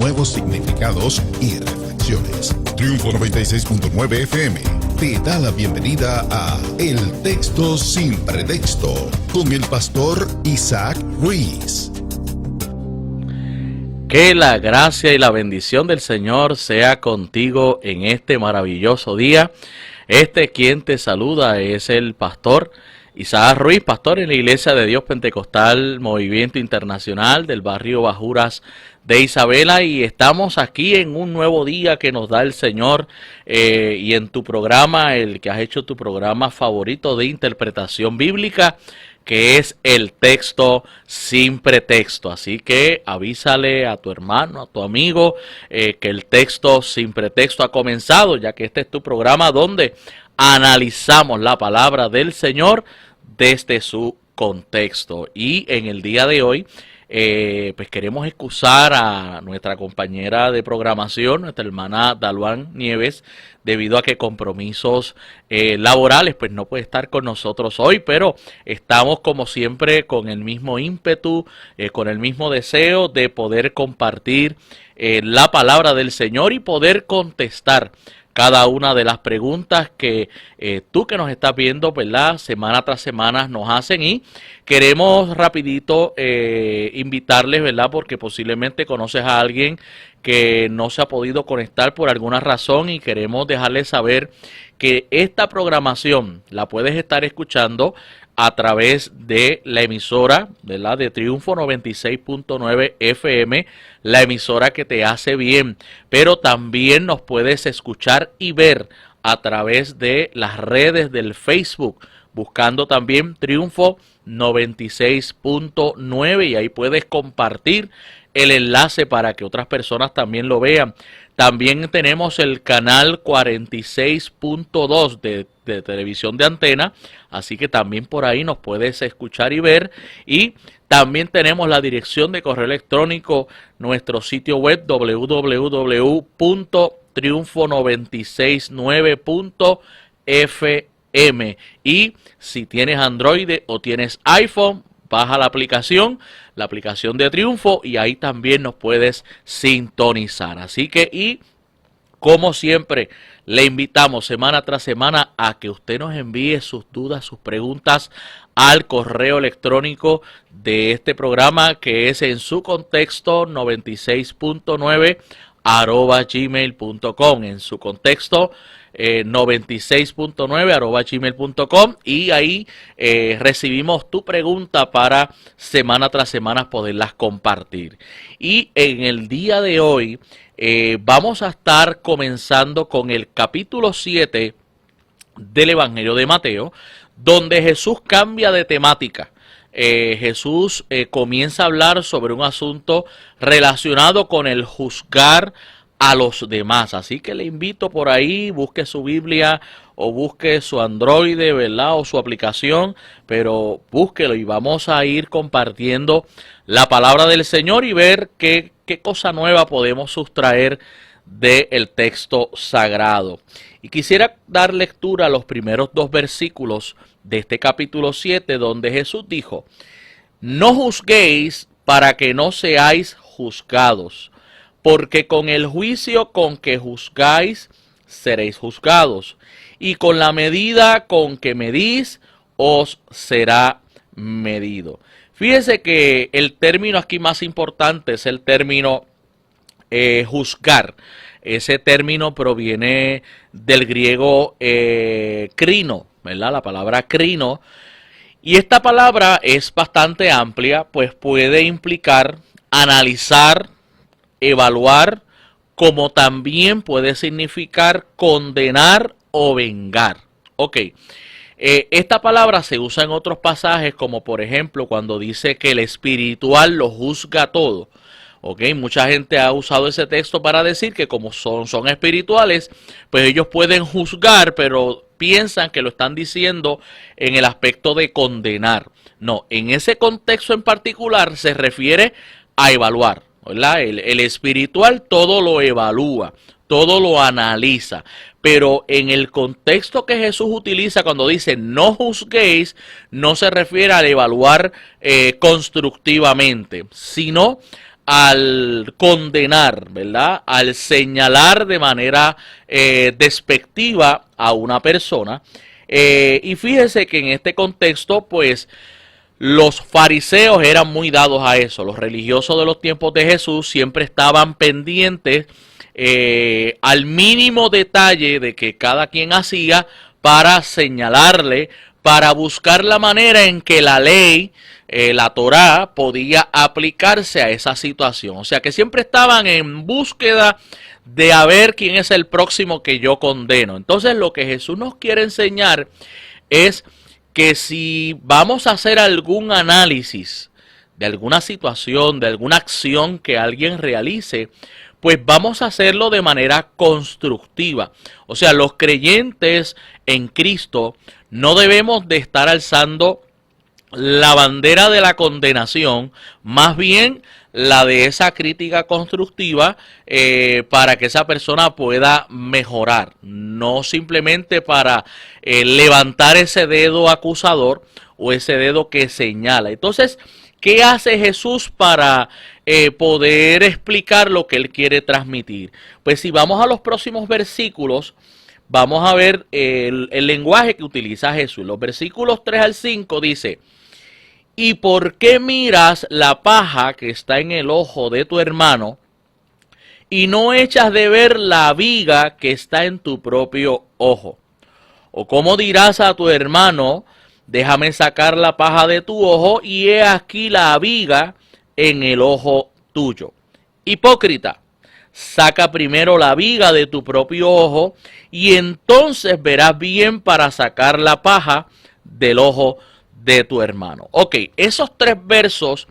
nuevos significados y reflexiones. Triunfo 96.9 FM te da la bienvenida a El Texto sin Pretexto con el pastor Isaac Ruiz. Que la gracia y la bendición del Señor sea contigo en este maravilloso día. Quien te saluda es el pastor Isaac Ruiz, pastor en la Iglesia de Dios Pentecostal Movimiento Internacional del barrio Bajuras de Isabela, y estamos aquí en un nuevo día que nos da el Señor y en tu programa, el que has hecho tu programa favorito de interpretación bíblica, que es El Texto sin Pretexto. Así que avísale a tu hermano, a tu amigo, que El Texto sin Pretexto ha comenzado, ya que este es tu programa donde analizamos la palabra del Señor desde su contexto. Y en el día de hoy, pues queremos excusar a nuestra compañera de programación, nuestra hermana Daluán Nieves, debido a que compromisos laborales, pues no puede estar con nosotros hoy, pero estamos como siempre con el mismo ímpetu, con el mismo deseo de poder compartir la palabra del Señor y poder contestar cada una de las preguntas que tú que nos estás viendo, ¿verdad?, semana tras semana nos hacen, y queremos rapidito invitarles, ¿verdad?, porque posiblemente conoces a alguien que no se ha podido conectar por alguna razón, y queremos dejarles saber que esta programación la puedes estar escuchando a través de la emisora, ¿verdad?, de Triunfo 96.9 FM, la emisora que te hace bien, pero también nos puedes escuchar y ver a través de las redes del Facebook, buscando también Triunfo 96.9, y ahí puedes compartir el enlace para que otras personas también lo vean. También tenemos el canal 46.2 de televisión de antena, así que también por ahí nos puedes escuchar y ver. Y también tenemos la dirección de correo electrónico, nuestro sitio web www.triunfo969.fm. Y si tienes Android o tienes iPhone, baja la aplicación de Triunfo, y ahí también nos puedes sintonizar. Así que, y como siempre, le invitamos semana tras semana a que usted nos envíe sus dudas, sus preguntas al correo electrónico de este programa, que es en su contexto 96.9 @gmail.com, en su contexto 96.9 @gmail.com, y ahí recibimos tu pregunta para semana tras semana poderlas compartir. Y en el día de hoy vamos a estar comenzando con el capítulo 7 del Evangelio de Mateo, donde Jesús cambia de temática. Jesús comienza a hablar sobre un asunto relacionado con el juzgar a los demás. Así que le invito por ahí, busque su Biblia o busque su Android, ¿verdad?, o su aplicación, pero búsquelo y vamos a ir compartiendo la palabra del Señor y ver qué cosa nueva podemos sustraer del texto sagrado. Y quisiera dar lectura a los primeros 2 versículos de este capítulo 7, donde Jesús dijo: no juzguéis para que no seáis juzgados, porque con el juicio con que juzgáis seréis juzgados, y con la medida con que medís os será medido. Fíjese que el término aquí más importante es el término juzgar. Ese término proviene del griego krino, ¿verdad?, la palabra krino. Y esta palabra es bastante amplia, pues puede implicar analizar, evaluar, como también puede significar condenar o vengar. Ok, esta palabra se usa en otros pasajes, como por ejemplo cuando dice que el espiritual lo juzga todo. Ok, mucha gente ha usado ese texto para decir que como son espirituales, pues ellos pueden juzgar, pero piensan que lo están diciendo en el aspecto de condenar. No, en ese contexto en particular se refiere a evaluar, ¿verdad? El espiritual todo lo evalúa, todo lo analiza, pero en el contexto que Jesús utiliza cuando dice no juzguéis, no se refiere al evaluar constructivamente, sino al condenar, ¿verdad? Al señalar de manera despectiva a una persona. Y fíjese que en este contexto, pues, los fariseos eran muy dados a eso. Los religiosos de los tiempos de Jesús siempre estaban pendientes al mínimo detalle de que cada quien hacía para señalarle, para buscar la manera en que la ley, la Torá, podía aplicarse a esa situación. O sea que siempre estaban en búsqueda de a ver quién es el próximo que yo condeno. Entonces lo que Jesús nos quiere enseñar es que si vamos a hacer algún análisis de alguna situación, de alguna acción que alguien realice, pues vamos a hacerlo de manera constructiva. O sea, los creyentes en Cristo no debemos de estar alzando la bandera de la condenación, más bien la de esa crítica constructiva para que esa persona pueda mejorar, no simplemente para levantar ese dedo acusador o ese dedo que señala. Entonces, ¿qué hace Jesús para poder explicar lo que él quiere transmitir? Pues si vamos a los próximos versículos, vamos a ver el lenguaje que utiliza Jesús. Los versículos 3 al 5 dice: ¿y por qué miras la paja que está en el ojo de tu hermano y no echas de ver la viga que está en tu propio ojo? ¿O cómo dirás a tu hermano: déjame sacar la paja de tu ojo y he aquí la viga en el ojo tuyo? Hipócrita, saca primero la viga de tu propio ojo y entonces verás bien para sacar la paja del ojo de tu hermano. Ok, esos tres versos,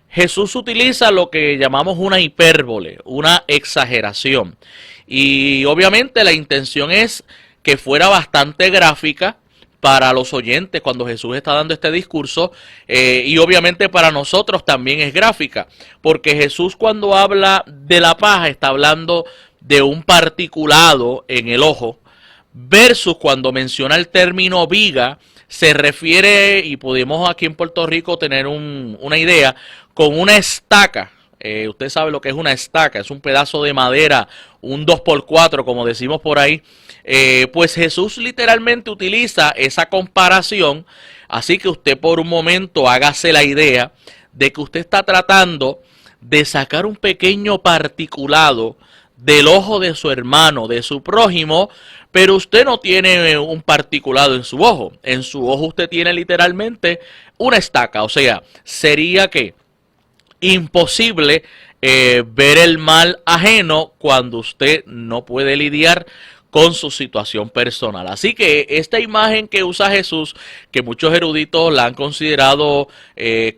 Jesús utiliza lo que llamamos una hipérbole, una exageración. Y obviamente la intención es que fuera bastante gráfica para los oyentes cuando Jesús está dando este discurso, y obviamente para nosotros también es gráfica, porque Jesús cuando habla de la paja está hablando de un particulado en el ojo, versus cuando menciona el término viga, se refiere, y podemos aquí en Puerto Rico tener una idea, con una estaca. Usted sabe lo que es una estaca, es un pedazo de madera, un 2x4 como decimos por ahí. Pues Jesús literalmente utiliza esa comparación, así que usted por un momento hágase la idea de que usted está tratando de sacar un pequeño particulado del ojo de su hermano, de su prójimo, pero usted no tiene un particulado en su ojo. En su ojo usted tiene literalmente una estaca. O sea, sería que imposible ver el mal ajeno cuando usted no puede lidiar con su situación personal. Así que esta imagen que usa Jesús, que muchos eruditos la han considerado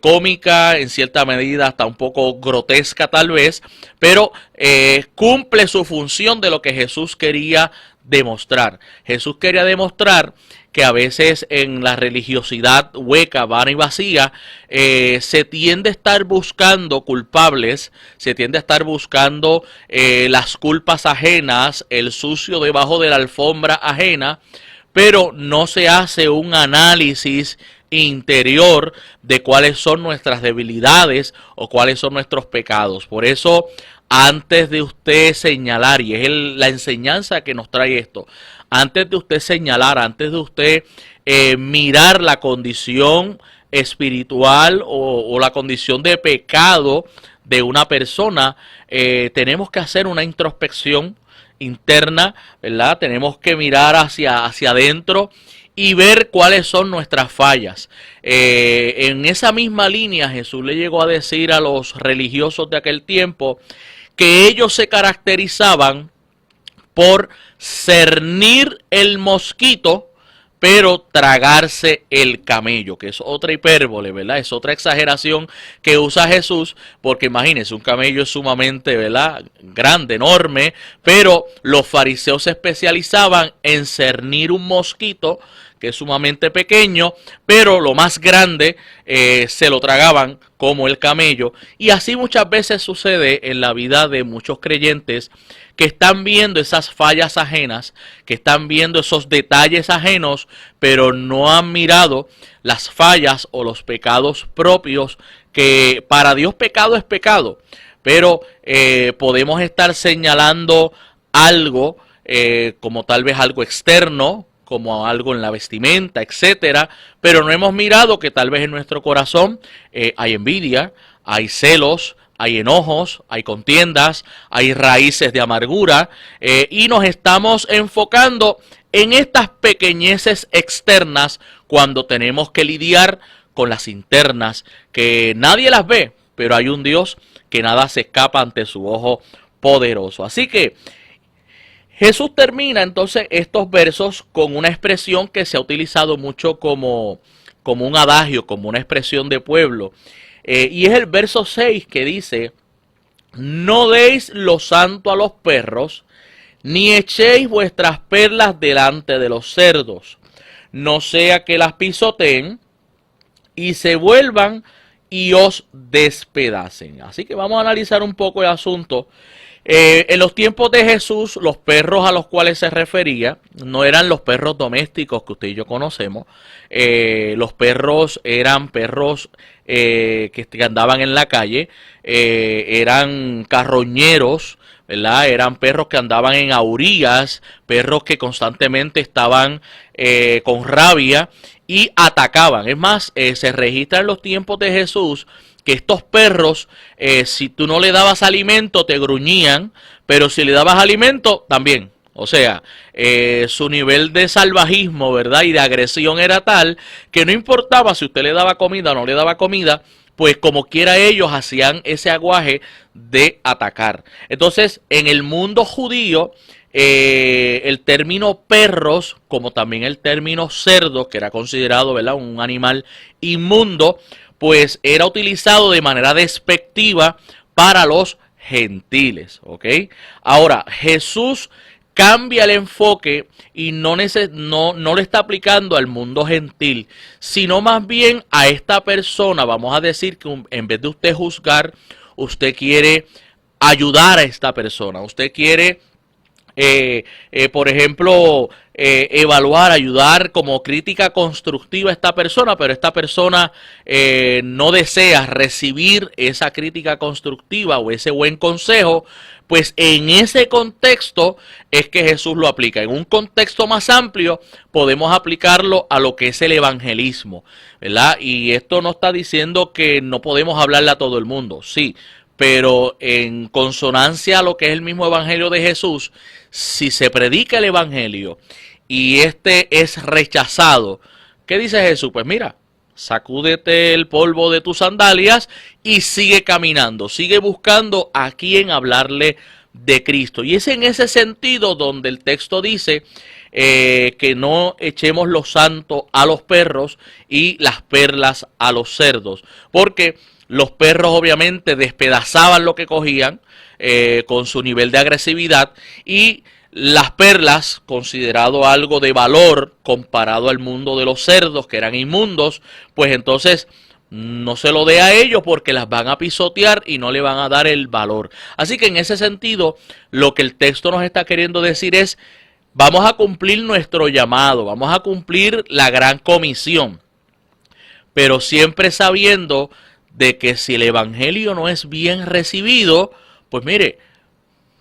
cómica, en cierta medida hasta un poco grotesca tal vez, pero cumple su función de lo que Jesús quería demostrar. Jesús quería demostrar que a veces en la religiosidad hueca, vana y vacía, se tiende a estar buscando culpables, se tiende a estar buscando las culpas ajenas, el sucio debajo de la alfombra ajena, pero no se hace un análisis interior de cuáles son nuestras debilidades o cuáles son nuestros pecados. Por eso, antes de usted señalar, y es la enseñanza que nos trae esto, antes de usted señalar, antes de usted mirar la condición espiritual o la condición de pecado de una persona, tenemos que hacer una introspección interna, ¿verdad? Tenemos que mirar hacia adentro y ver cuáles son nuestras fallas. En esa misma línea Jesús le llegó a decir a los religiosos de aquel tiempo que ellos se caracterizaban por cernir el mosquito, pero tragarse el camello, que es otra hipérbole, ¿verdad? Es otra exageración que usa Jesús, porque imagínense, un camello es sumamente, ¿verdad?, grande, enorme, pero los fariseos se especializaban en cernir un mosquito, que es sumamente pequeño, pero lo más grande se lo tragaban como el camello. Y así muchas veces sucede en la vida de muchos creyentes que están viendo esas fallas ajenas, que están viendo esos detalles ajenos, pero no han mirado las fallas o los pecados propios, que para Dios pecado es pecado, pero podemos estar señalando algo como tal vez algo externo, como algo en la vestimenta, etcétera, pero no hemos mirado que tal vez en nuestro corazón hay envidia, hay celos, hay enojos, hay contiendas, hay raíces de amargura, y nos estamos enfocando en estas pequeñeces externas cuando tenemos que lidiar con las internas, que nadie las ve, pero hay un Dios que nada se escapa ante su ojo poderoso. Así que Jesús termina entonces estos versos con una expresión que se ha utilizado mucho como un adagio, como una expresión de pueblo. Y es el verso 6 que dice: no deis lo santo a los perros, ni echéis vuestras perlas delante de los cerdos, no sea que las pisoteen y se vuelvan y os despedacen. Así que vamos a analizar un poco el asunto. En los tiempos de Jesús, los perros a los cuales se refería no eran los perros domésticos que usted y yo conocemos. Los perros eran perros que andaban en la calle, eran carroñeros, ¿verdad? Eran perros que andaban en aurías, perros que constantemente estaban con rabia y atacaban. Es más, se registra en los tiempos de Jesús que estos perros, si tú no le dabas alimento, te gruñían, pero si le dabas alimento, también. O sea, su nivel de salvajismo, ¿verdad? Y de agresión era tal que no importaba si usted le daba comida o no le daba comida, pues como quiera ellos hacían ese aguaje de atacar. Entonces, en el mundo judío, el término perros, como también el término cerdo, que era considerado, ¿verdad?, un animal inmundo, pues era utilizado de manera despectiva para los gentiles, ¿ok? Ahora, Jesús cambia el enfoque y no le está aplicando al mundo gentil, sino más bien a esta persona. Vamos a decir que en vez de usted juzgar, usted quiere ayudar a esta persona, usted quiere por ejemplo, evaluar, ayudar como crítica constructiva a esta persona, pero esta persona no desea recibir esa crítica constructiva o ese buen consejo, pues en ese contexto es que Jesús lo aplica. En un contexto más amplio podemos aplicarlo a lo que es el evangelismo, ¿verdad? Y esto no está diciendo que no podemos hablarle a todo el mundo, sí, pero en consonancia a lo que es el mismo evangelio de Jesús, si se predica el evangelio y este es rechazado, ¿qué dice Jesús? Pues mira, sacúdete el polvo de tus sandalias y sigue caminando, sigue buscando a quién hablarle de Cristo. Y es en ese sentido donde el texto dice que no echemos lo santo a los perros y las perlas a los cerdos, porque los perros obviamente despedazaban lo que cogían con su nivel de agresividad, y las perlas, considerado algo de valor comparado al mundo de los cerdos que eran inmundos, pues entonces no se lo dé a ellos porque las van a pisotear y no le van a dar el valor. Así que en ese sentido, lo que el texto nos está queriendo decir es: vamos a cumplir nuestro llamado, vamos a cumplir la gran comisión, pero siempre sabiendo de que si el evangelio no es bien recibido, pues mire,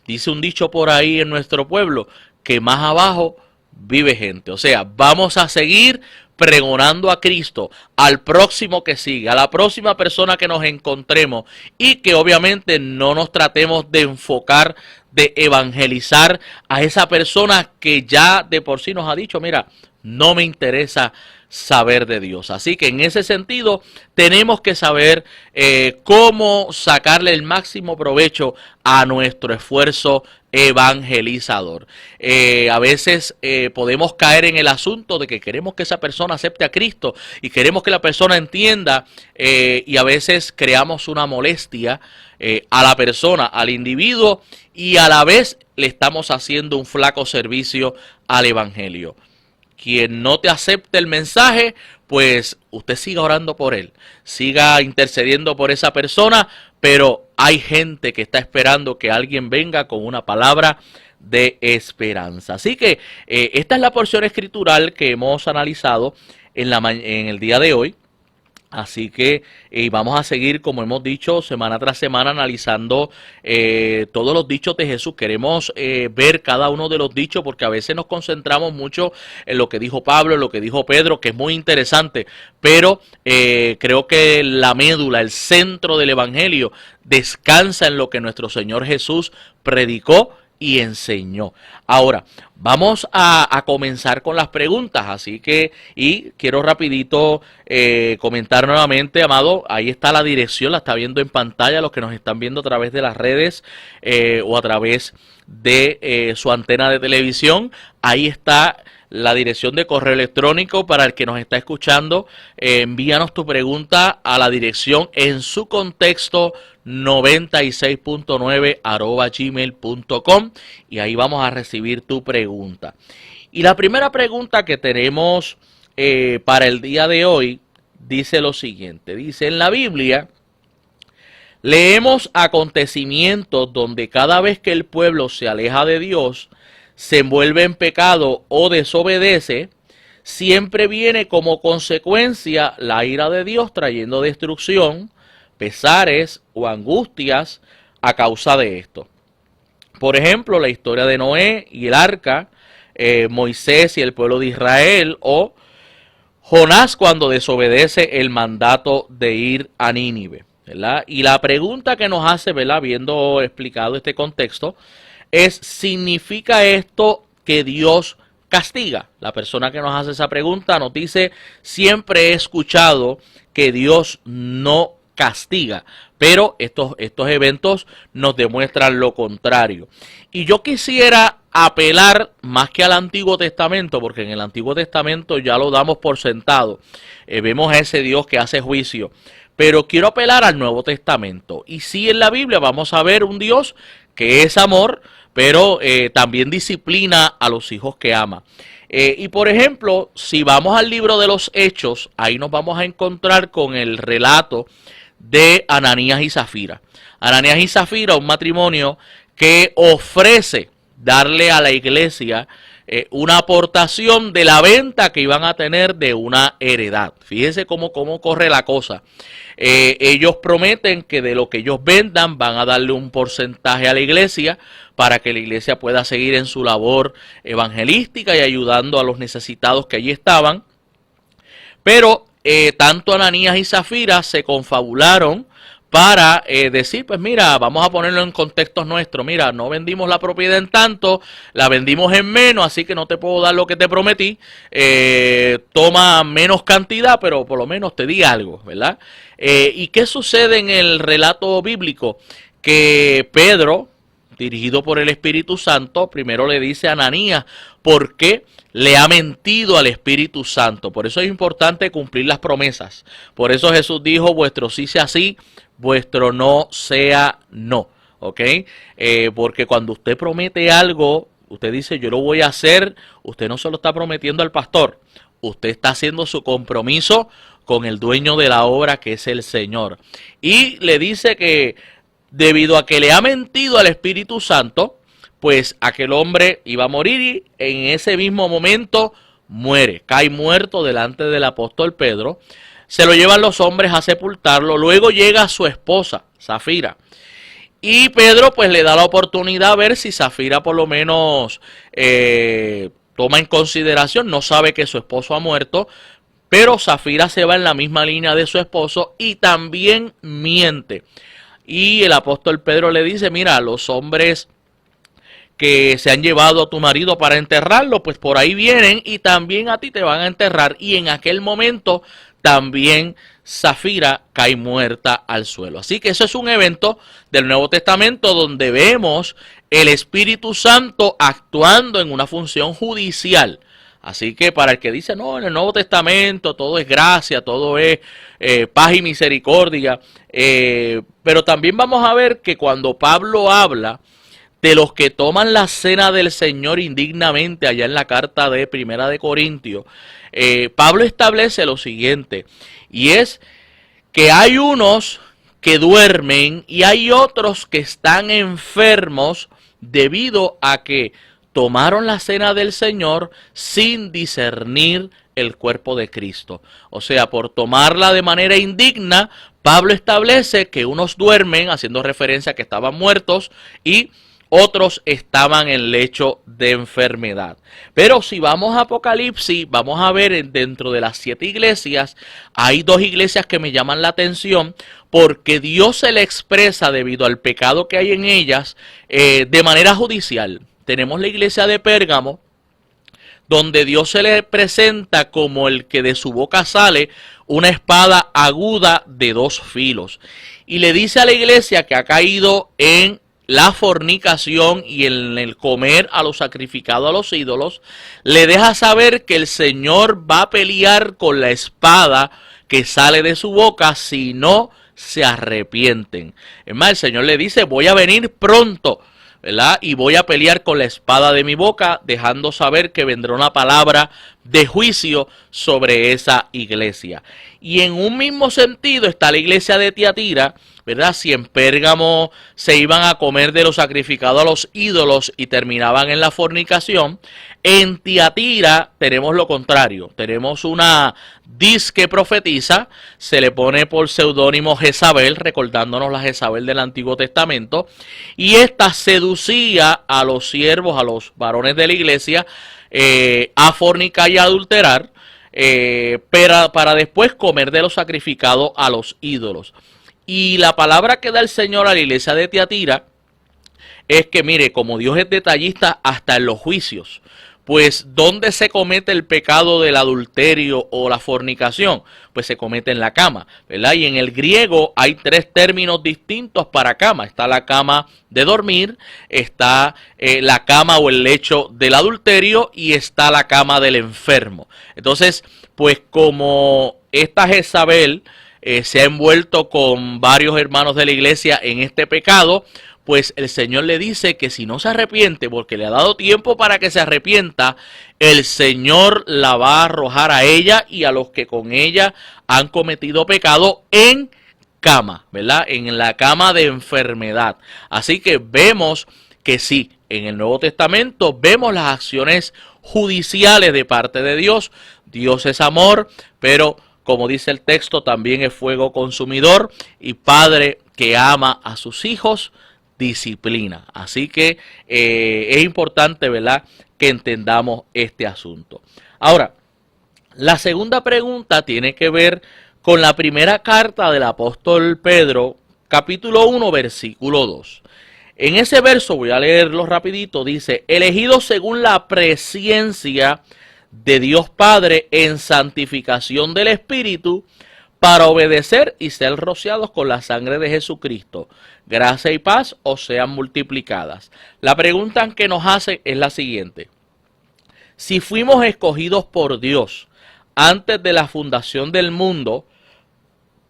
dice un dicho por ahí en nuestro pueblo, que más abajo vive gente. O sea, vamos a seguir pregonando a Cristo al próximo que siga, a la próxima persona que nos encontremos, y que obviamente no nos tratemos de enfocar, de evangelizar a esa persona que ya de por sí nos ha dicho: mira, no me interesa saber de Dios. Así que en ese sentido tenemos que saber cómo sacarle el máximo provecho a nuestro esfuerzo evangelizador. A veces podemos caer en el asunto de que queremos que esa persona acepte a Cristo y queremos que la persona entienda, y a veces creamos una molestia a la persona, al individuo, y a la vez le estamos haciendo un flaco servicio al evangelio. Quien no te acepte el mensaje, pues usted siga orando por él, siga intercediendo por esa persona, pero hay gente que está esperando que alguien venga con una palabra de esperanza. Así que esta es la porción escritural que hemos analizado en el día de hoy. Así que vamos a seguir, como hemos dicho, semana tras semana analizando todos los dichos de Jesús. Queremos ver cada uno de los dichos porque a veces nos concentramos mucho en lo que dijo Pablo, en lo que dijo Pedro, que es muy interesante, pero creo que la médula, el centro del Evangelio, descansa en lo que nuestro Señor Jesús predicó y enseñó. Ahora, vamos a comenzar con las preguntas, así que, y quiero rapidito comentar nuevamente, amado, ahí está la dirección, la está viendo en pantalla, los que nos están viendo a través de las redes o a través de su antena de televisión, ahí está la dirección de correo electrónico para el que nos está escuchando. Envíanos tu pregunta a la dirección en su contexto 96.9 @gmail.com y ahí vamos a recibir tu pregunta. Y la primera pregunta que tenemos para el día de hoy dice lo siguiente, dice: en la Biblia leemos acontecimientos donde cada vez que el pueblo se aleja de Dios, se envuelve en pecado o desobedece, siempre viene como consecuencia la ira de Dios trayendo destrucción, pesares o angustias a causa de esto. Por ejemplo, la historia de Noé y el arca, Moisés y el pueblo de Israel, o Jonás cuando desobedece el mandato de ir a Nínive, ¿verdad? Y la pregunta que nos hace, ¿verdad?, habiendo explicado este contexto, es: ¿significa esto que Dios castiga? La persona que nos hace esa pregunta nos dice: siempre he escuchado que Dios no castiga, pero estos eventos nos demuestran lo contrario. Y yo quisiera apelar más que al Antiguo Testamento, porque en el Antiguo Testamento ya lo damos por sentado, vemos a ese Dios que hace juicio, pero quiero apelar al Nuevo Testamento. Y sí, en la Biblia vamos a ver un Dios que es amor, pero también disciplina a los hijos que ama. Y por ejemplo, si vamos al libro de los Hechos, ahí nos vamos a encontrar con el relato de Ananías y Zafira. Ananías y Zafira, un matrimonio que ofrece darle a la iglesia una aportación de la venta que iban a tener de una heredad. Fíjense cómo corre la cosa. Ellos prometen que de lo que ellos vendan van a darle un porcentaje a la iglesia para que la iglesia pueda seguir en su labor evangelística y ayudando a los necesitados que allí estaban. Pero tanto Ananías y Zafira se confabularon para decir, pues mira, vamos a ponerlo en contextos nuestros. Mira, no vendimos la propiedad en tanto, la vendimos en menos, así que no te puedo dar lo que te prometí. Toma menos cantidad, pero por lo menos te di algo, ¿verdad? ¿Y qué sucede en el relato bíblico? Que Pedro, dirigido por el Espíritu Santo, primero le dice a Ananías por qué le ha mentido al Espíritu Santo. Por eso es importante cumplir las promesas. Por eso Jesús dijo: vuestro sí sea sí, vuestro no sea no. ¿Ok? Porque cuando usted promete algo, usted dice yo lo voy a hacer, usted no se lo está prometiendo al pastor. Usted está haciendo su compromiso con el dueño de la obra, que es el Señor. Y le dice que debido a que le ha mentido al Espíritu Santo, pues aquel hombre iba a morir y en ese mismo momento muere, cae muerto delante del apóstol Pedro. Se lo llevan los hombres a sepultarlo. Luego llega su esposa, Zafira, y Pedro pues le da la oportunidad a ver si Zafira por lo menos toma en consideración. No sabe que su esposo ha muerto, pero Zafira se va en la misma línea de su esposo y también miente. Y el apóstol Pedro le dice: mira, los hombres que se han llevado a tu marido para enterrarlo, pues por ahí vienen y también a ti te van a enterrar. Y en aquel momento también Zafira cae muerta al suelo. Así que eso es un evento del Nuevo Testamento donde vemos el Espíritu Santo actuando en una función judicial. Así que para el que dice, no, en el Nuevo Testamento todo es gracia, todo es paz y misericordia, pero también vamos a ver que cuando Pablo habla de los que toman la cena del Señor indignamente, allá en la carta de Primera de Corintios, Pablo establece lo siguiente, y es que hay unos que duermen y hay otros que están enfermos debido a que tomaron la cena del Señor sin discernir el cuerpo de Cristo. O sea, por tomarla de manera indigna, Pablo establece que unos duermen, haciendo referencia a que estaban muertos, y otros estaban en lecho de enfermedad. Pero si vamos a Apocalipsis, vamos a ver dentro de las 7 iglesias, hay 2 iglesias que me llaman la atención, porque Dios se le expresa debido al pecado que hay en ellas de manera judicial. Tenemos la iglesia de Pérgamo, donde Dios se le presenta como el que de su boca sale una espada aguda de 2 filos. Y le dice a la iglesia que ha caído en la fornicación y en el comer a lo sacrificado a los ídolos, le deja saber que el Señor va a pelear con la espada que sale de su boca si no se arrepienten. Es más, el Señor le dice, voy a venir pronto, ¿verdad? Y voy a pelear con la espada de mi boca, dejando saber que vendrá una palabra de juicio sobre esa iglesia. Y en un mismo sentido está la iglesia de Tiatira, ¿verdad? Si en Pérgamo se iban a comer de lo sacrificado a los ídolos y terminaban en la fornicación, en Tiatira tenemos lo contrario. Tenemos una disque profetiza, se le pone por seudónimo Jezabel, recordándonos la Jezabel del Antiguo Testamento, y esta seducía a los siervos, a los varones de la iglesia, a fornicar y adulterar, para después comer de lo sacrificado a los ídolos. Y la palabra que da el Señor a la iglesia de Tiatira es que, mire, como Dios es detallista hasta en los juicios, pues ¿dónde se comete el pecado del adulterio o la fornicación? Pues se comete en la cama, ¿verdad? Y en el griego hay 3 términos distintos para cama. Está la cama de dormir, está la cama o el lecho del adulterio y está la cama del enfermo. Entonces, pues como esta Jezabel se ha envuelto con varios hermanos de la iglesia en este pecado, pues el Señor le dice que si no se arrepiente, porque le ha dado tiempo para que se arrepienta, el Señor la va a arrojar a ella y a los que con ella han cometido pecado en cama, ¿verdad? En la cama de enfermedad. Así que vemos que sí, en el Nuevo Testamento vemos las acciones judiciales de parte de Dios. Dios es amor, pero como dice el texto, también es fuego consumidor y padre que ama a sus hijos, disciplina. Así que es importante, ¿verdad?, que entendamos este asunto. Ahora, la segunda pregunta tiene que ver con la primera carta del apóstol Pedro, capítulo 1, versículo 2. En ese verso, voy a leerlo rapidito, dice, elegidos según la presciencia de Dios Padre en santificación del Espíritu, para obedecer y ser rociados con la sangre de Jesucristo. Gracia y paz os sean multiplicadas. La pregunta que nos hace es la siguiente. Si fuimos escogidos por Dios antes de la fundación del mundo,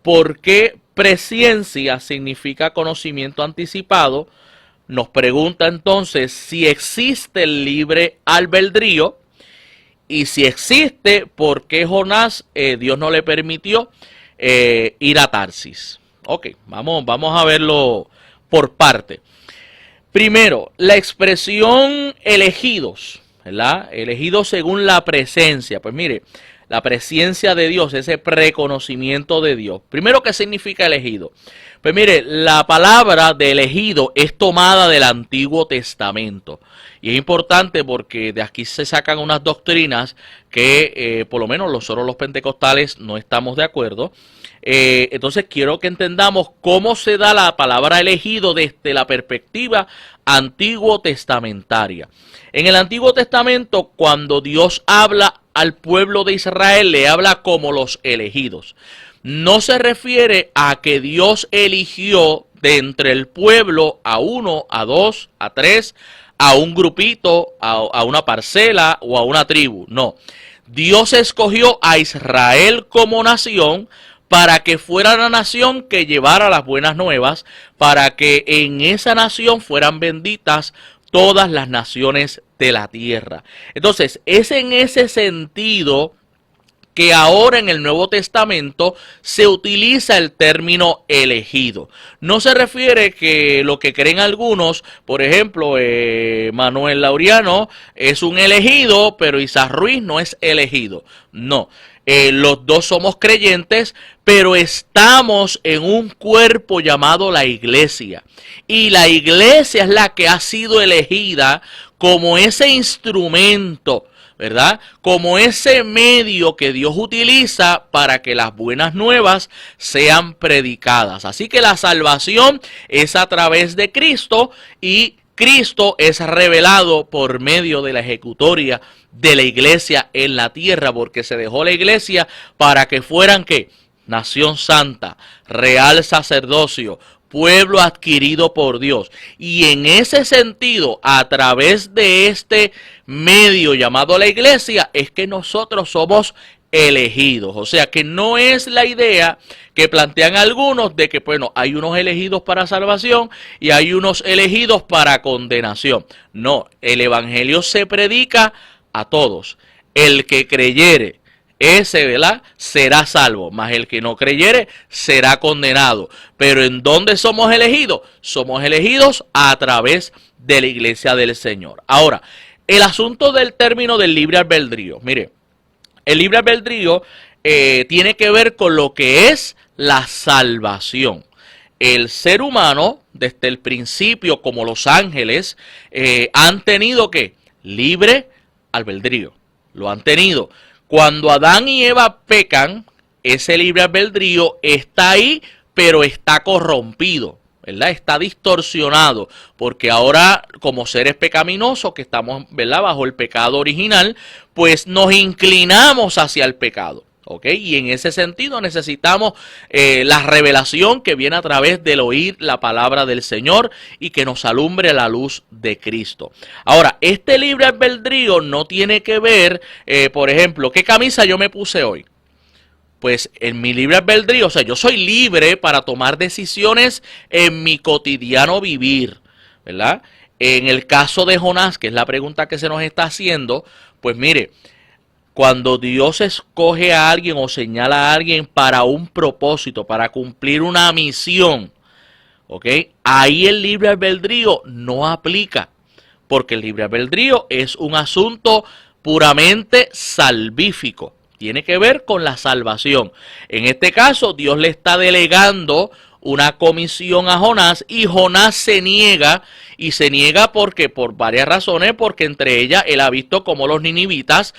¿por qué presciencia significa conocimiento anticipado? Nos pregunta entonces si existe el libre albedrío. Y si existe, ¿por qué Jonás Dios no le permitió ir a Tarsis? Ok, vamos a verlo por parte. Primero, la expresión elegidos, ¿verdad? Elegidos según la presencia. Pues mire, la presencia de Dios, ese preconocimiento de Dios. Primero, ¿qué significa elegido? Pues mire, la palabra de elegido es tomada del Antiguo Testamento. Y es importante porque de aquí se sacan unas doctrinas que por lo menos nosotros los pentecostales no estamos de acuerdo. Entonces quiero que entendamos cómo se da la palabra elegido desde la perspectiva antiguo testamentaria. En el Antiguo Testamento, cuando Dios habla al pueblo de Israel, le habla como los elegidos. No se refiere a que Dios eligió de entre el pueblo a 1, a 2, a 3, a un grupito, a una parcela o a una tribu. No, Dios escogió a Israel como nación para que fuera la nación que llevara las buenas nuevas, para que en esa nación fueran benditas todas las naciones de la tierra. Entonces, es en ese sentido que ahora en el Nuevo Testamento se utiliza el término elegido. No se refiere que lo que creen algunos, por ejemplo, Manuel Laureano es un elegido, pero Isaac Ruiz no es elegido. No. Los dos somos creyentes, pero estamos en un cuerpo llamado la iglesia. Y la iglesia es la que ha sido elegida como ese instrumento, ¿verdad? Como ese medio que Dios utiliza para que las buenas nuevas sean predicadas. Así que la salvación es a través de Cristo y Cristo es revelado por medio de la ejecutoria de la iglesia en la tierra, porque se dejó la iglesia para que fueran, ¿qué? Nación santa, real sacerdocio, pueblo adquirido por Dios. Y en ese sentido, a través de este medio llamado la iglesia, es que nosotros somos elegidos. O sea que no es la idea que plantean algunos de que, bueno, hay unos elegidos para salvación y hay unos elegidos para condenación. No, el evangelio se predica a todos. El que creyere, ese, ¿verdad?, será salvo, mas el que no creyere será condenado. Pero ¿en dónde somos elegidos? Somos elegidos a través de la iglesia del Señor. Ahora, el asunto del término del libre albedrío. Mire, el libre albedrío tiene que ver con lo que es la salvación. El ser humano, desde el principio, como los ángeles, han tenido ¿qué? Libre albedrío. Lo han tenido. Cuando Adán y Eva pecan, ese libre albedrío está ahí, pero está corrompido, ¿verdad? Está distorsionado, porque ahora como seres pecaminosos que estamos, ¿verdad?, bajo el pecado original, pues nos inclinamos hacia el pecado, ¿ok? Y en ese sentido necesitamos la revelación que viene a través del oír la palabra del Señor y que nos alumbre la luz de Cristo. Ahora, este libre albedrío no tiene que ver, por ejemplo, ¿qué camisa yo me puse hoy? Pues en mi libre albedrío, o sea, yo soy libre para tomar decisiones en mi cotidiano vivir, ¿verdad? En el caso de Jonás, que es la pregunta que se nos está haciendo, pues mire, cuando Dios escoge a alguien o señala a alguien para un propósito, para cumplir una misión, ¿ok? Ahí el libre albedrío no aplica, porque el libre albedrío es un asunto puramente salvífico. Tiene que ver con la salvación. En este caso, Dios le está delegando una comisión a Jonás y Jonás se niega, y se niega porque por varias razones, porque entre ellas él ha visto cómo los ninivitas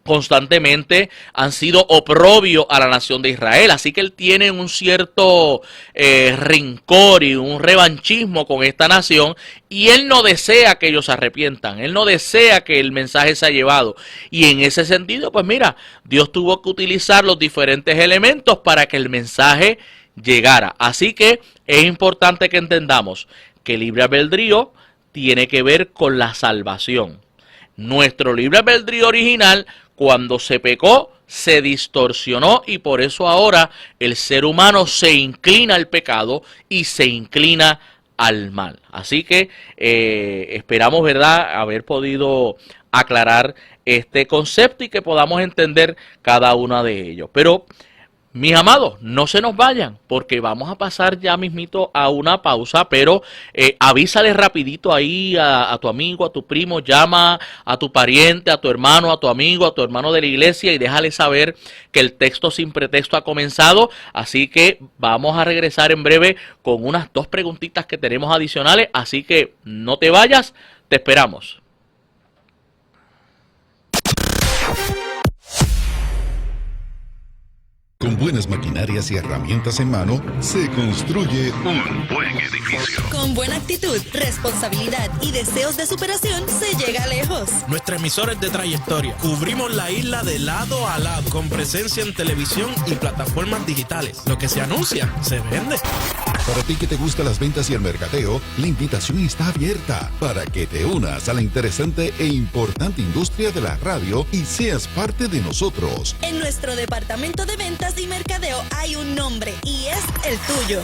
constantemente han sido oprobio a la nación de Israel, así que él tiene un cierto rencor y un revanchismo con esta nación, y él no desea que ellos se arrepientan, él no desea que el mensaje sea llevado, y en ese sentido, pues mira, Dios tuvo que utilizar los diferentes elementos para que el mensaje llegara. Así que es importante que entendamos que el libre albedrío tiene que ver con la salvación. Nuestro libre albedrío original, cuando se pecó, se distorsionó, y por eso ahora el ser humano se inclina al pecado y se inclina al mal. Así que esperamos, ¿verdad?, haber podido aclarar este concepto y que podamos entender cada uno de ellos. Pero, mis amados, no se nos vayan, porque vamos a pasar ya mismito a una pausa, pero avísale rapidito ahí a tu amigo, a tu primo, llama a tu pariente, a tu hermano, a tu amigo, a tu hermano de la iglesia y déjale saber que el texto sin pretexto ha comenzado. Así que vamos a regresar en breve con unas 2 preguntitas que tenemos adicionales, así que no te vayas, te esperamos. Con buenas maquinarias y herramientas en mano, se construye un buen edificio. Con buena actitud, responsabilidad y deseos de superación, se llega lejos. Nuestra emisora es de trayectoria. Cubrimos la isla de lado a lado, con presencia en televisión y plataformas digitales. Lo que se anuncia, se vende. Para ti que te gustan las ventas y el mercadeo, la invitación está abierta para que te unas a la interesante e importante industria de la radio y seas parte de nosotros. En nuestro departamento de ventas y mercadeo hay un nombre y es el tuyo.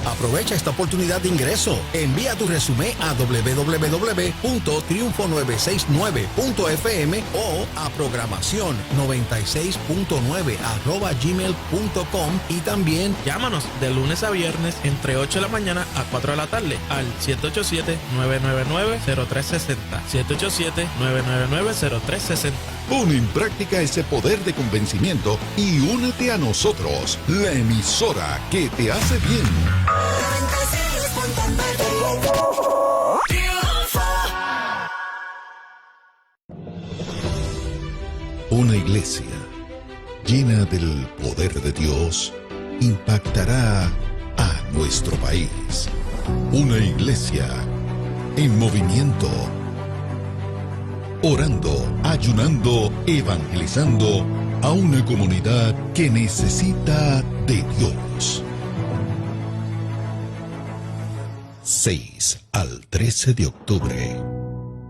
Aprovecha esta oportunidad de ingreso. Envía tu resumen a www.triunfo969.fm o a programación96.9@gmail.com y también Llámanos de lunes a viernes entre 8 de la mañana a 4 de la tarde al 787-999-0360. 787-999-0360. Pon en práctica ese poder de convencimiento y únete a nosotros, la emisora que te hace bien. Una iglesia llena del poder de Dios impactará a nuestro país. Una iglesia en movimiento, orando, ayunando, evangelizando a una comunidad que necesita de Dios. 6 al 13 de octubre.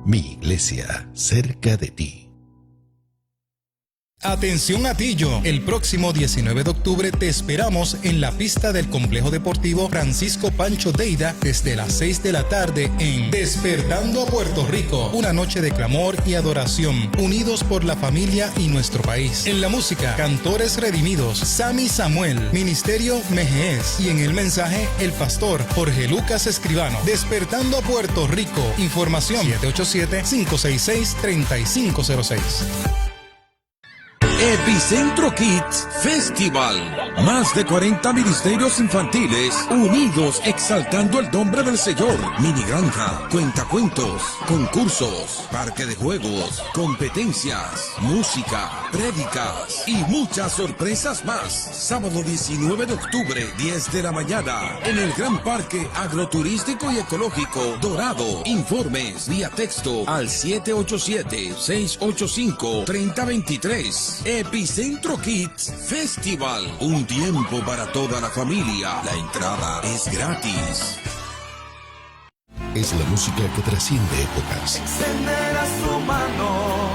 Mi iglesia cerca de ti. Atención Atillo, el próximo 19 de octubre te esperamos en la pista del Complejo Deportivo Francisco Pancho Deida desde las 6 de la tarde en Despertando a Puerto Rico, una noche de clamor y adoración, unidos por la familia y nuestro país. En la música, Cantores Redimidos, Sammy Samuel, Ministerio Mejees y en el mensaje, el pastor Jorge Lucas Escribano. Despertando a Puerto Rico, información 787-566-3506. Epicentro Kids Festival. Más de 40 ministerios infantiles unidos exaltando el nombre del Señor. Mini granja, cuentacuentos, concursos, parque de juegos, competencias, música, prédicas y muchas sorpresas más. Sábado 19 de octubre, 10 de la mañana, en el Gran Parque Agroturístico y Ecológico Dorado. Informes vía texto al 787-685-3023. Epicentro Kids Festival. Un tiempo para toda la familia. La entrada es gratis. Es la música que trasciende épocas. Extenderá su mano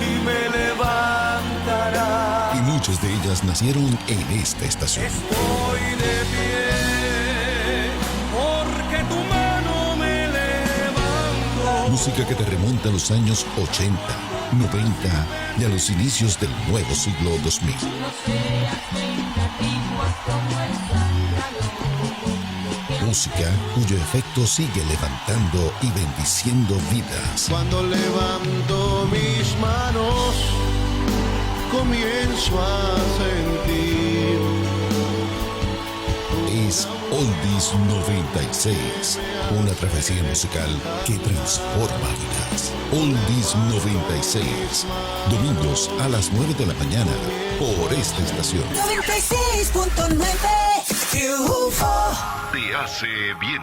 y me levantará. Y muchas de ellas nacieron en esta estación. Estoy de pie porque tu mano me levantó. Música que te remonta a los años 80, 90 y a los inicios del nuevo siglo 2000. Música cuyo efecto sigue levantando y bendiciendo vidas. Cuando levanto mis manos, comienzo a sentir. Es Oldies 96, una travesía musical que transforma vidas. Oldies 96, domingos a las 9 de la mañana por esta estación. 96.9 Triunfo. Te hace bien.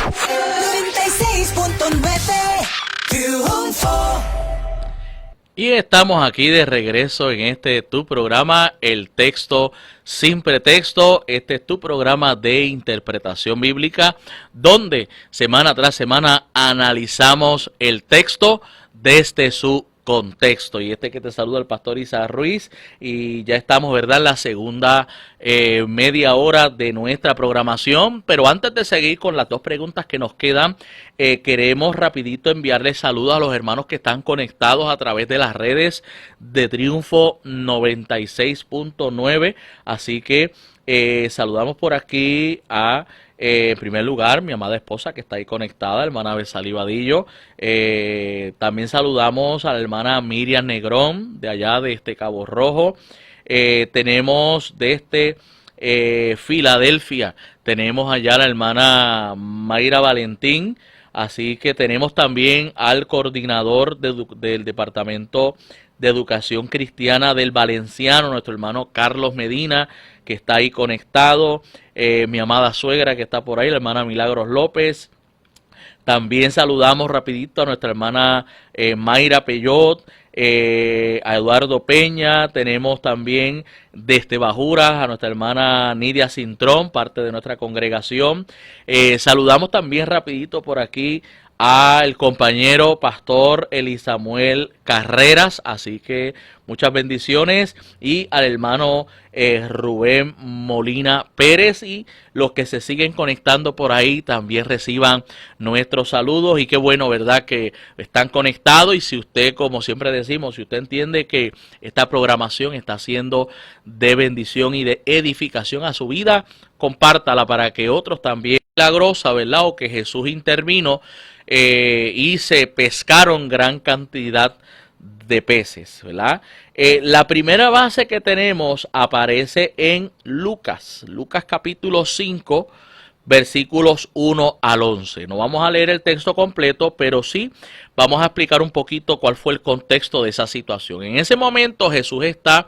96.9 Triunfo. Y estamos aquí de regreso en este tu programa, El Texto Sin Pretexto. Este es tu programa de interpretación bíblica, donde semana tras semana analizamos el texto desde su contexto. Y que te saluda el pastor Isaac Ruiz, y ya estamos, ¿verdad?, en la segunda media hora de nuestra programación. Pero antes de seguir con las dos preguntas que nos quedan, queremos rapidito enviarles saludos a los hermanos que están conectados a través de las redes de Triunfo 96.9. Así que saludamos por aquí a en primer lugar, mi amada esposa que está ahí conectada, hermana Besalí Vadillo. También saludamos a la hermana Miriam Negrón, de allá de Cabo Rojo. Tenemos desde Filadelfia, tenemos allá la hermana Mayra Valentín. Así que tenemos también al coordinador del Departamento de Educación Cristiana del Valenciano, nuestro hermano Carlos Medina, que está ahí conectado. Mi amada suegra que está por ahí, la hermana Milagros López. También saludamos rapidito a nuestra hermana Mayra Peyot, a Eduardo Peña. Tenemos también desde Bajuras a nuestra hermana Nidia Cintrón, parte de nuestra congregación. Saludamos también rapidito por aquí al compañero pastor Elisamuel Carreras, así que muchas bendiciones, y al hermano Rubén Molina Pérez, y los que se siguen conectando por ahí también reciban nuestros saludos. Y qué bueno, ¿verdad?, que están conectados. Y si usted, como siempre decimos, si usted entiende que esta programación está siendo de bendición y de edificación a su vida, compártala para que otros también, milagrosa, ¿verdad?, o que Jesús intervino y se pescaron gran cantidad de peces, ¿verdad? La primera base que tenemos aparece en Lucas capítulo 5, versículos 1 al 11. No vamos a leer el texto completo, pero sí vamos a explicar un poquito cuál fue el contexto de esa situación. En ese momento Jesús está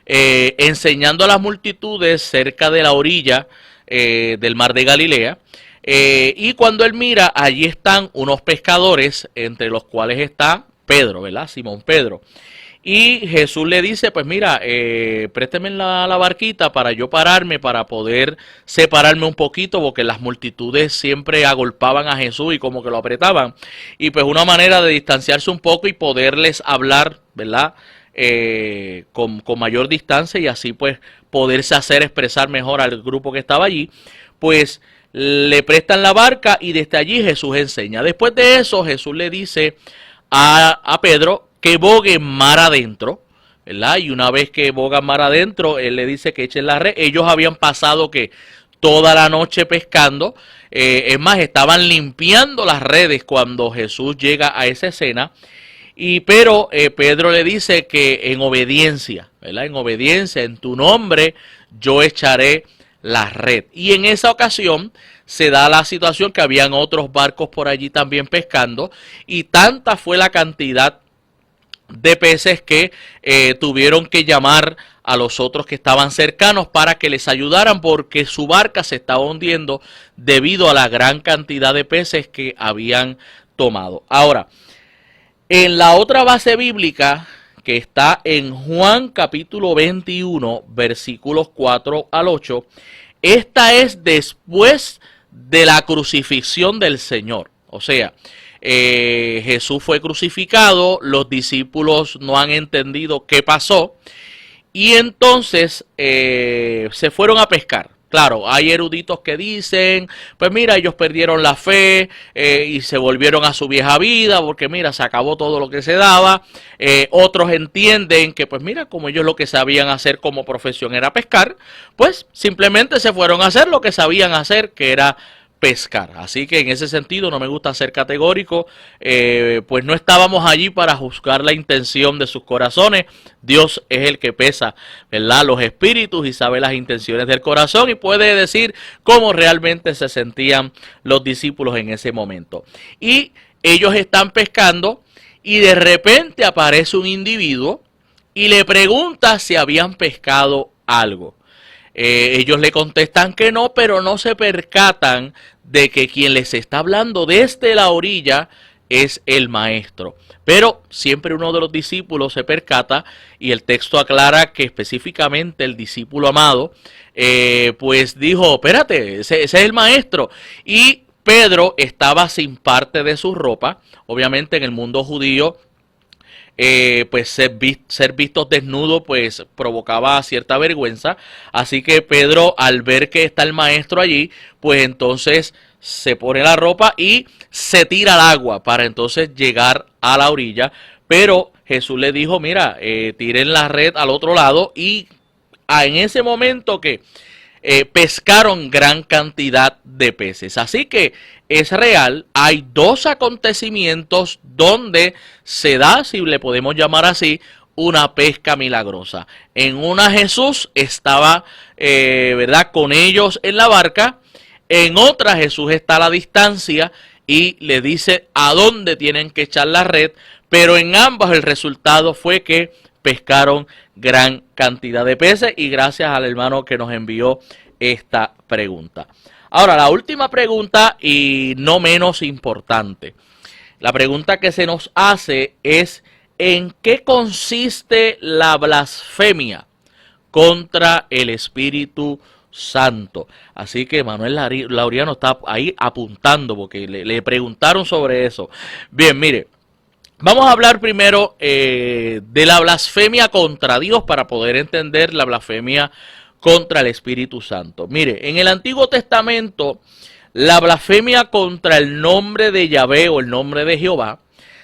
enseñando a las multitudes cerca de la orilla del mar de Galilea. Y cuando él mira, allí están unos pescadores, entre los cuales está Pedro, ¿verdad? Simón Pedro. Y Jesús le dice, pues mira, présteme la barquita para yo pararme, para poder separarme un poquito, porque las multitudes siempre agolpaban a Jesús y como que lo apretaban. Y pues una manera de distanciarse un poco y poderles hablar, ¿verdad?, con mayor distancia, y así pues poderse hacer expresar mejor al grupo que estaba allí, pues le prestan la barca y desde allí Jesús enseña. Después de eso Jesús le dice a Pedro que bogue mar adentro, ¿verdad? Y una vez que boga mar adentro, él le dice que echen la red. Ellos habían pasado que toda la noche pescando, es más, estaban limpiando las redes cuando Jesús llega a esa escena. Pero Pedro le dice que en obediencia, ¿verdad?, en obediencia, en tu nombre yo echaré la red. Y en esa ocasión se da la situación que habían otros barcos por allí también pescando, y tanta fue la cantidad de peces que tuvieron que llamar a los otros que estaban cercanos para que les ayudaran, porque su barca se estaba hundiendo debido a la gran cantidad de peces que habían tomado. Ahora, en la otra base bíblica, que está en Juan capítulo 21, versículos 4 al 8, esta es después de la crucifixión del Señor. O sea, Jesús fue crucificado, los discípulos no han entendido qué pasó, y entonces se fueron a pescar. Claro, hay eruditos que dicen, pues mira, ellos perdieron la fe y se volvieron a su vieja vida, porque mira, se acabó todo lo que se daba. Otros entienden que, pues mira, como ellos lo que sabían hacer como profesión era pescar, pues simplemente se fueron a hacer lo que sabían hacer, que era pescar. Así que en ese sentido no me gusta ser categórico, pues no estábamos allí para juzgar la intención de sus corazones. Dios es el que pesa, ¿verdad?, los espíritus y sabe las intenciones del corazón, y puede decir cómo realmente se sentían los discípulos en ese momento. Y ellos están pescando y de repente aparece un individuo y le pregunta si habían pescado algo. Ellos le contestan que no, pero no se percatan de que quien les está hablando desde la orilla es el maestro. Pero siempre uno de los discípulos se percata, y el texto aclara que específicamente el discípulo amado, pues dijo, espérate, ese es el maestro. Y Pedro estaba sin parte de su ropa. Obviamente en el mundo judío, pues ser vistos desnudos pues provocaba cierta vergüenza. Así que Pedro, al ver que está el maestro allí, pues entonces se pone la ropa y se tira al agua para entonces llegar a la orilla. Pero Jesús le dijo, mira, tiren la red al otro lado, y en ese momento que pescaron gran cantidad de peces. Así que es real, hay dos acontecimientos donde se da, si le podemos llamar así, una pesca milagrosa. En una Jesús estaba, ¿verdad?, con ellos en la barca. En otra Jesús está a la distancia y le dice a dónde tienen que echar la red, pero en ambas el resultado fue que pescaron gran cantidad de peces, y gracias al hermano que nos envió esta pregunta. Ahora, la última pregunta, y no menos importante. La pregunta que se nos hace es, ¿en qué consiste la blasfemia contra el Espíritu Santo. Así que Manuel Laureano está ahí apuntando porque le preguntaron sobre eso. Bien, mire, vamos a hablar primero de la blasfemia contra Dios para poder entender la blasfemia contra el Espíritu Santo. Mire, en el Antiguo Testamento, la blasfemia contra el nombre de Yahvé o el nombre de Jehová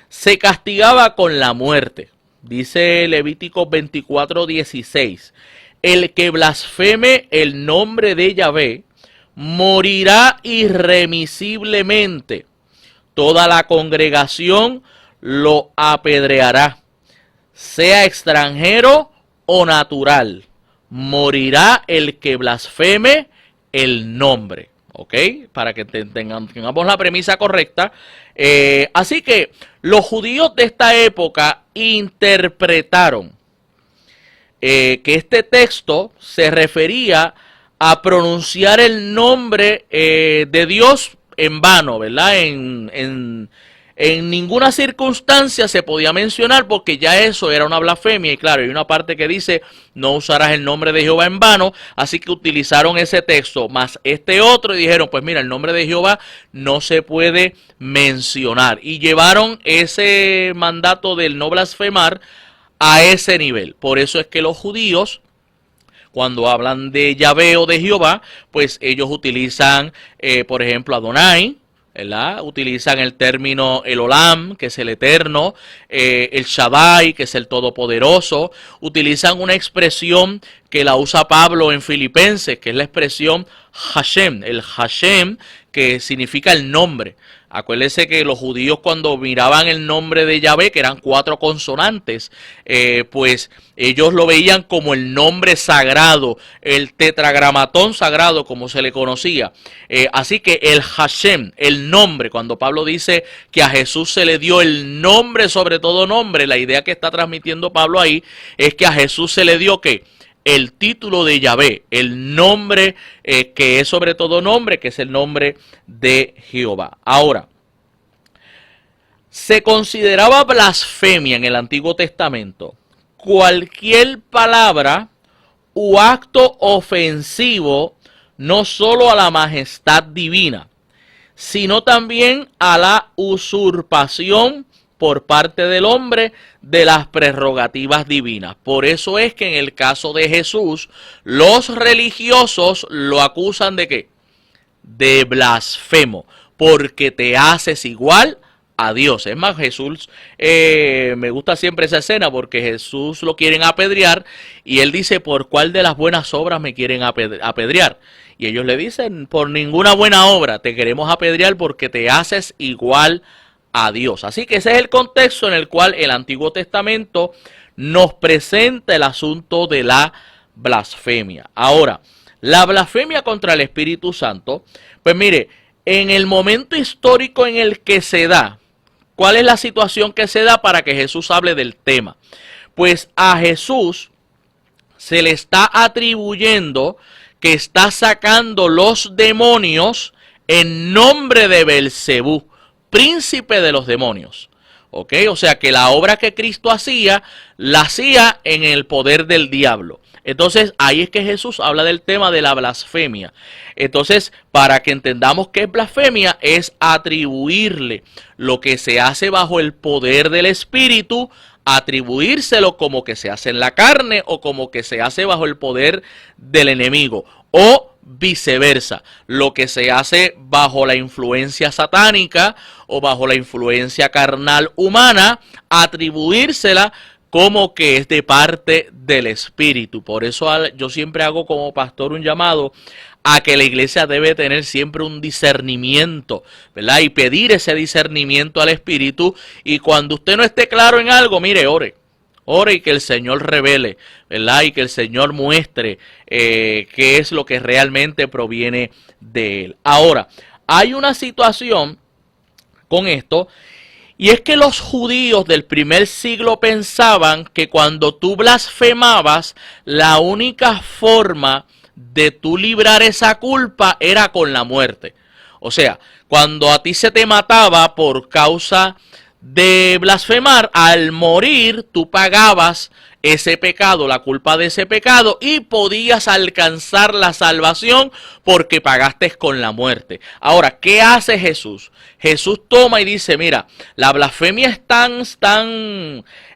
se castigaba con la muerte. Dice Levítico 24:16. El que blasfeme el nombre de Yahvé morirá irremisiblemente. Toda la congregación lo apedreará, sea extranjero o natural. Morirá el que blasfeme el nombre. ¿Ok? Para que tengamos la premisa correcta. Así que los judíos de esta época interpretaron que este texto se refería a pronunciar el nombre de Dios en vano, ¿verdad? En ninguna circunstancia se podía mencionar porque ya eso era una blasfemia. Y claro, hay una parte que dice, no usarás el nombre de Jehová en vano. Así que utilizaron ese texto más este otro y dijeron, pues mira, el nombre de Jehová no se puede mencionar. Y llevaron ese mandato del no blasfemar a ese nivel. Por eso es que los judíos, cuando hablan de Yahvé o de Jehová, pues ellos utilizan, por ejemplo, Adonai, ¿verdad? Utilizan el término el Olam, que es el eterno, el Shaddai, que es el todopoderoso. Utilizan una expresión que la usa Pablo en Filipenses, que es la expresión Hashem, el Hashem, que significa el nombre. Acuérdense que los judíos cuando miraban el nombre de Yahvé, que eran 4 consonantes, pues ellos lo veían como el nombre sagrado, el tetragramatón sagrado, como se le conocía. Así que el Hashem, el nombre, cuando Pablo dice que a Jesús se le dio el nombre sobre todo nombre, la idea que está transmitiendo Pablo ahí es que a Jesús se le dio ¿qué? El título de Yahvé, el nombre que es sobre todo nombre, que es el nombre de Jehová. Ahora, se consideraba blasfemia en el Antiguo Testamento cualquier palabra u acto ofensivo no solo a la majestad divina, sino también a la usurpación por parte del hombre de las prerrogativas divinas. Por eso es que en el caso de Jesús, los religiosos lo acusan de ¿qué? De blasfemo, porque te haces igual a Dios. Es más, Jesús, me gusta siempre esa escena porque Jesús lo quieren apedrear y él dice, ¿por cuál de las buenas obras me quieren apedrear? Y ellos le dicen, por ninguna buena obra te queremos apedrear porque te haces igual a Dios. Así que ese es el contexto en el cual el Antiguo Testamento nos presenta el asunto de la blasfemia. Ahora, la blasfemia contra el Espíritu Santo, pues mire, en el momento histórico en el que se da, ¿cuál es la situación que se da para que Jesús hable del tema? Pues a Jesús se le está atribuyendo que está sacando los demonios en nombre de Belcebú, príncipe de los demonios. ¿Ok? O sea que la obra que Cristo hacía, la hacía en el poder del diablo. Entonces ahí es que Jesús habla del tema de la blasfemia. Entonces, para que entendamos qué es blasfemia, es atribuirle lo que se hace bajo el poder del Espíritu, atribuírselo como que se hace en la carne o como que se hace bajo el poder del enemigo. O viceversa, lo que se hace bajo la influencia satánica o bajo la influencia carnal humana, atribuírsela como que es de parte del Espíritu. Por eso yo siempre hago como pastor un llamado a que la iglesia debe tener siempre un discernimiento, ¿verdad? Y pedir ese discernimiento al Espíritu. Y cuando usted no esté claro en algo, mire, ore y que el Señor revele, ¿verdad? Y que el Señor muestre qué es lo que realmente proviene de Él. Ahora, hay una situación con esto, y es que los judíos del primer siglo pensaban que cuando tú blasfemabas, la única forma de tú librar esa culpa era con la muerte. O sea, cuando a ti se te mataba por causa de blasfemar, al morir tú pagabas ese pecado, la culpa de ese pecado, y podías alcanzar la salvación porque pagaste con la muerte. Ahora, ¿qué hace Jesús? Jesús toma y dice, mira, la blasfemia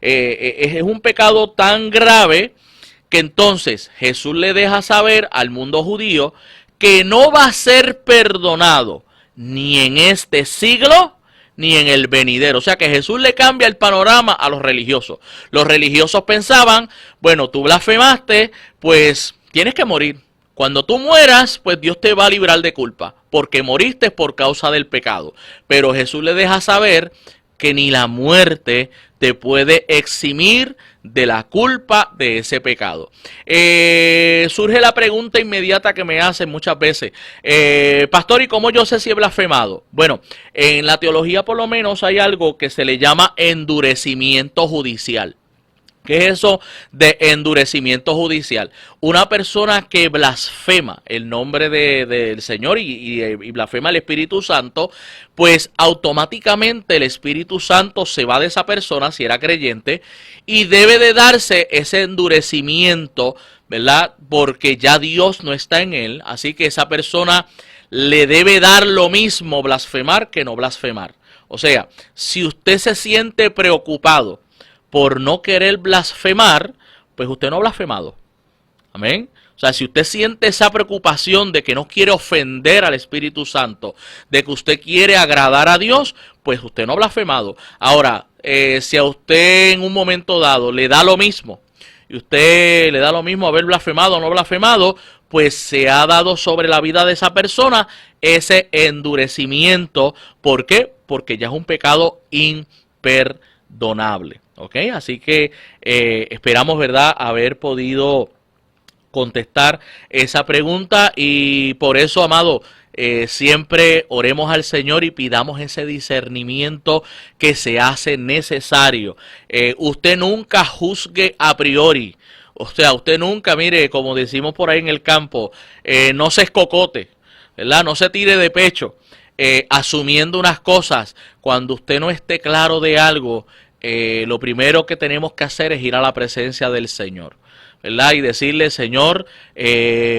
es un pecado tan grave que entonces Jesús le deja saber al mundo judío que no va a ser perdonado ni en este siglo ni en el venidero. O sea que Jesús le cambia el panorama a los religiosos. Los religiosos pensaban, bueno, tú blasfemaste, pues tienes que morir. Cuando tú mueras, pues Dios te va a librar de culpa, porque moriste por causa del pecado. Pero Jesús le deja saber que ni la muerte te puede eximir de la culpa de ese pecado. Surge la pregunta inmediata que me hacen muchas veces, pastor, ¿y cómo yo sé si he blasfemado? Bueno, en la teología por lo menos hay algo que se le llama endurecimiento judicial. ¿Qué es eso de endurecimiento judicial? Una persona que blasfema el nombre del Señor y blasfema el Espíritu Santo, pues automáticamente el Espíritu Santo se va de esa persona, si era creyente, y debe de darse ese endurecimiento, ¿verdad? Porque ya Dios no está en él, así que esa persona le debe dar lo mismo blasfemar que no blasfemar. O sea, si usted se siente preocupado por no querer blasfemar, pues usted no ha blasfemado. Amén. O sea, si usted siente esa preocupación de que no quiere ofender al Espíritu Santo, de que usted quiere agradar a Dios, pues usted no ha blasfemado. Ahora, si a usted en un momento dado le da lo mismo, y usted le da lo mismo haber blasfemado o no blasfemado, pues se ha dado sobre la vida de esa persona ese endurecimiento. ¿Por qué? Porque ya es un pecado imperdonable. ¿Ok? Así que esperamos, ¿verdad?, haber podido contestar esa pregunta, y por eso, amado, siempre oremos al Señor y pidamos ese discernimiento que se hace necesario. Usted nunca juzgue a priori. O sea, usted nunca, mire, como decimos por ahí en el campo, no se escocote, ¿verdad? No se tire de pecho, asumiendo unas cosas cuando usted no esté claro de algo. Lo primero que tenemos que hacer es ir a la presencia del Señor, ¿verdad? Y decirle, Señor,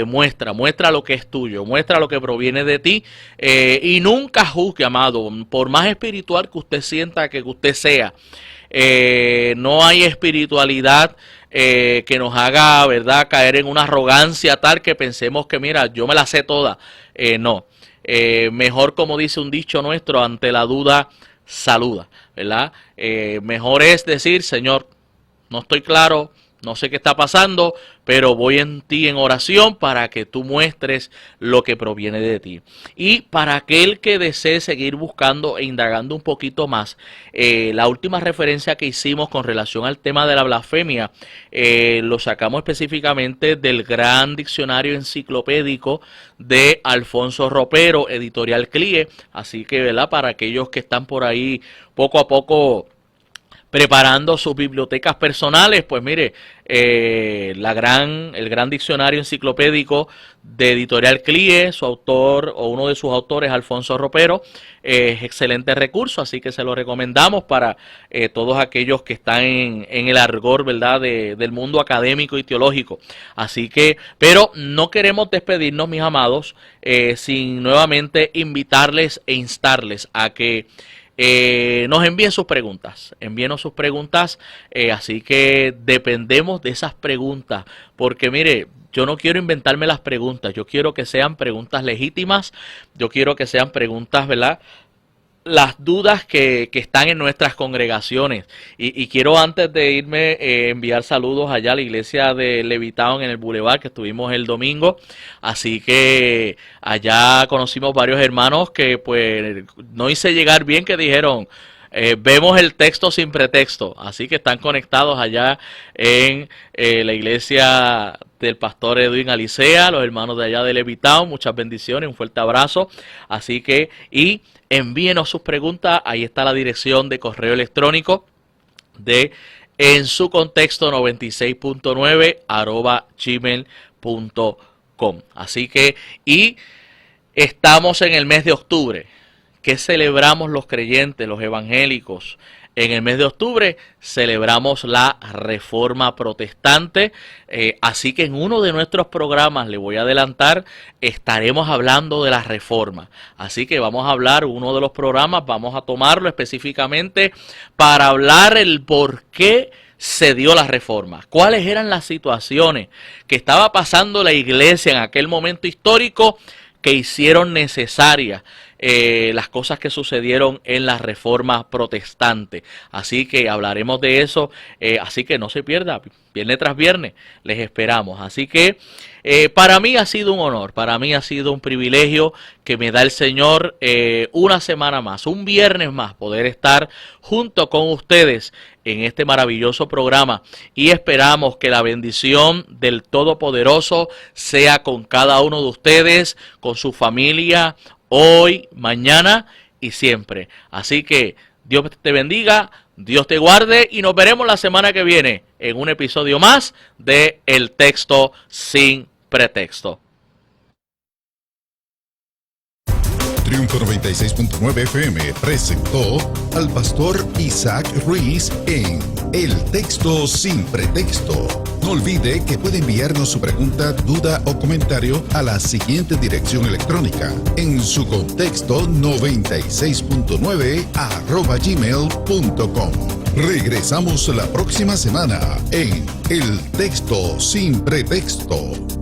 muestra lo que es tuyo, muestra lo que proviene de ti, y nunca juzgue, amado, por más espiritual que usted sienta que usted sea. No hay espiritualidad que nos haga, ¿verdad?, caer en una arrogancia tal que pensemos que, mira, yo me la sé toda. No. Mejor, como dice un dicho nuestro, ante la duda saluda, ¿verdad? Mejor es decir, Señor, no estoy claro, no sé qué está pasando, pero voy en ti en oración para que tú muestres lo que proviene de ti. Y para aquel que desee seguir buscando e indagando un poquito más, la última referencia que hicimos con relación al tema de la blasfemia, lo sacamos específicamente del gran diccionario enciclopédico de Alfonso Ropero, editorial CLIE. Así que, ¿verdad?, para aquellos que están por ahí poco a poco preparando sus bibliotecas personales, pues mire, el gran diccionario enciclopédico de editorial CLIE, su autor o uno de sus autores, Alfonso Ropero, es excelente recurso, así que se lo recomendamos para todos aquellos que están en el argor, ¿verdad?, del mundo académico y teológico. Así que, pero no queremos despedirnos, mis amados, sin nuevamente invitarles e instarles a que nos envíen sus preguntas, envíenos sus preguntas, así que dependemos de esas preguntas, porque mire, yo no quiero inventarme las preguntas, yo quiero que sean preguntas legítimas, yo quiero que sean preguntas, ¿verdad?, las dudas que están en nuestras congregaciones. Y quiero, antes de irme, enviar saludos allá a la iglesia de Levittown en el Boulevard, que estuvimos el domingo. Así que allá conocimos varios hermanos que pues no hice llegar bien, que dijeron, vemos el texto sin pretexto. Así que están conectados allá en la iglesia del pastor Edwin Alicea, los hermanos de allá de Levittown. Muchas bendiciones, un fuerte abrazo. Así que, y envíenos sus preguntas, ahí está la dirección de correo electrónico de En Su Contexto 96.9 @gmail.com. Así que, y estamos en el mes de octubre. ¿Qué celebramos los creyentes, los evangélicos? En el mes de octubre celebramos la Reforma Protestante, así que en uno de nuestros programas, le voy a adelantar, estaremos hablando de la Reforma. Así que vamos a hablar, uno de los programas, vamos a tomarlo específicamente para hablar el por qué se dio la Reforma, cuáles eran las situaciones que estaba pasando la iglesia en aquel momento histórico que hicieron necesarias las cosas que sucedieron en la Reforma Protestante. Así que hablaremos de eso, así que no se pierda, viernes tras viernes les esperamos. Así que para mí ha sido un honor, para mí ha sido un privilegio que me da el Señor una semana más, un viernes más, poder estar junto con ustedes en este maravilloso programa, y esperamos que la bendición del Todopoderoso sea con cada uno de ustedes, con su familia, hoy, mañana y siempre. Así que Dios te bendiga, Dios te guarde, y nos veremos la semana que viene en un episodio más de El Texto Sin Pretexto. Triunfo 96.9 FM presentó al pastor Isaac Ruiz en El Texto Sin Pretexto. No olvide que puede enviarnos su pregunta, duda o comentario a la siguiente dirección electrónica: en su contexto 96.9 @gmail.com. Regresamos la próxima semana en El Texto Sin Pretexto.